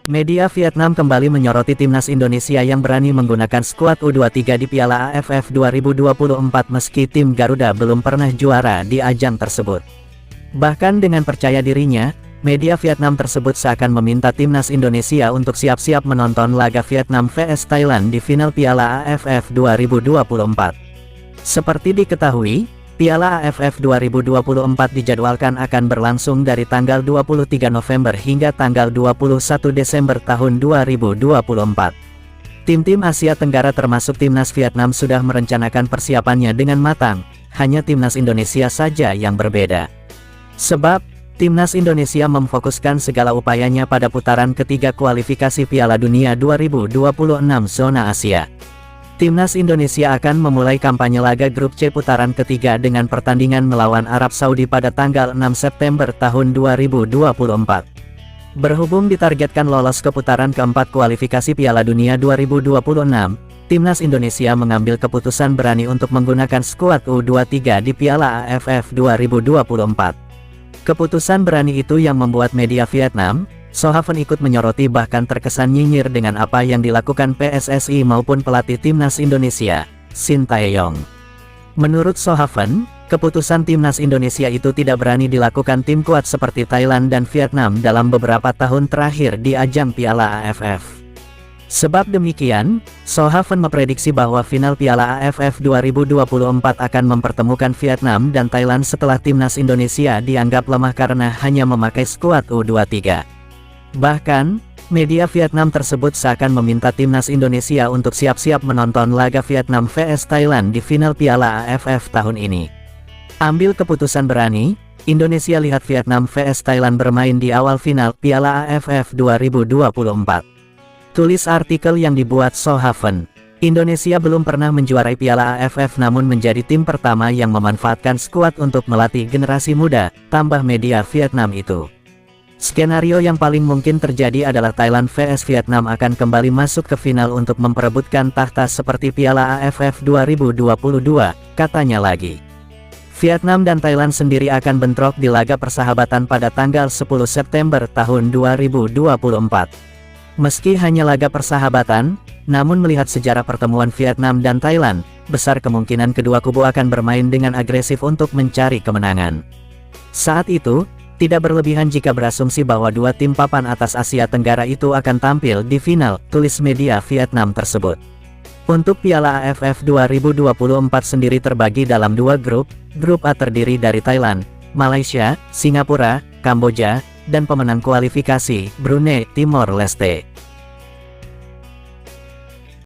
Media Vietnam kembali menyoroti timnas Indonesia yang berani menggunakan skuad U23 di Piala AFF 2024 meski tim Garuda belum pernah juara di ajang tersebut. Bahkan dengan percaya dirinya, media Vietnam tersebut seakan meminta timnas Indonesia untuk siap-siap menonton laga Vietnam vs Thailand di final Piala AFF 2024. Seperti diketahui, Piala AFF 2024 dijadwalkan akan berlangsung dari tanggal 23 November hingga tanggal 21 Desember tahun 2024. Tim-tim Asia Tenggara termasuk timnas Vietnam sudah merencanakan persiapannya dengan matang, hanya timnas Indonesia saja yang berbeda. Sebab, timnas Indonesia memfokuskan segala upayanya pada putaran ketiga kualifikasi Piala Dunia 2026 zona Asia. Timnas Indonesia akan memulai kampanye laga grup C putaran ketiga dengan pertandingan melawan Arab Saudi pada tanggal 6 September tahun 2024. Berhubung ditargetkan lolos ke putaran keempat kualifikasi Piala Dunia 2026, Timnas Indonesia mengambil keputusan berani untuk menggunakan skuad U23 di Piala AFF 2024. Keputusan berani itu yang membuat media Vietnam, So Haven ikut menyoroti bahkan terkesan nyinyir dengan apa yang dilakukan PSSI maupun pelatih timnas Indonesia, Shin Tae-yong. Menurut So Haven, keputusan timnas Indonesia itu tidak berani dilakukan tim kuat seperti Thailand dan Vietnam dalam beberapa tahun terakhir di ajang Piala AFF. Sebab demikian, So Haven memprediksi bahwa final Piala AFF 2024 akan mempertemukan Vietnam dan Thailand setelah timnas Indonesia dianggap lemah karena hanya memakai skuad U23. Bahkan, media Vietnam tersebut seakan meminta timnas Indonesia untuk siap-siap menonton laga Vietnam vs Thailand di final Piala AFF tahun ini. Ambil keputusan berani, Indonesia lihat Vietnam vs Thailand bermain di awal final Piala AFF 2024. Tulis artikel yang dibuat So Haven. Indonesia belum pernah menjuarai Piala AFF namun menjadi tim pertama yang memanfaatkan skuad untuk melatih generasi muda, tambah media Vietnam itu. Skenario yang paling mungkin terjadi adalah Thailand vs Vietnam akan kembali masuk ke final untuk memperebutkan tahta seperti Piala AFF 2022, katanya lagi. Vietnam dan Thailand sendiri akan bentrok di laga persahabatan pada tanggal 10 September tahun 2024. Meski hanya laga persahabatan, namun melihat sejarah pertemuan Vietnam dan Thailand, besar kemungkinan kedua kubu akan bermain dengan agresif untuk mencari kemenangan. Saat itu, tidak berlebihan jika berasumsi bahwa dua tim papan atas Asia Tenggara itu akan tampil di final, tulis media Vietnam tersebut. Untuk Piala AFF 2024 sendiri terbagi dalam dua grup, grup A terdiri dari Thailand, Malaysia, Singapura, Kamboja, dan pemenang kualifikasi, Brunei Timor Leste.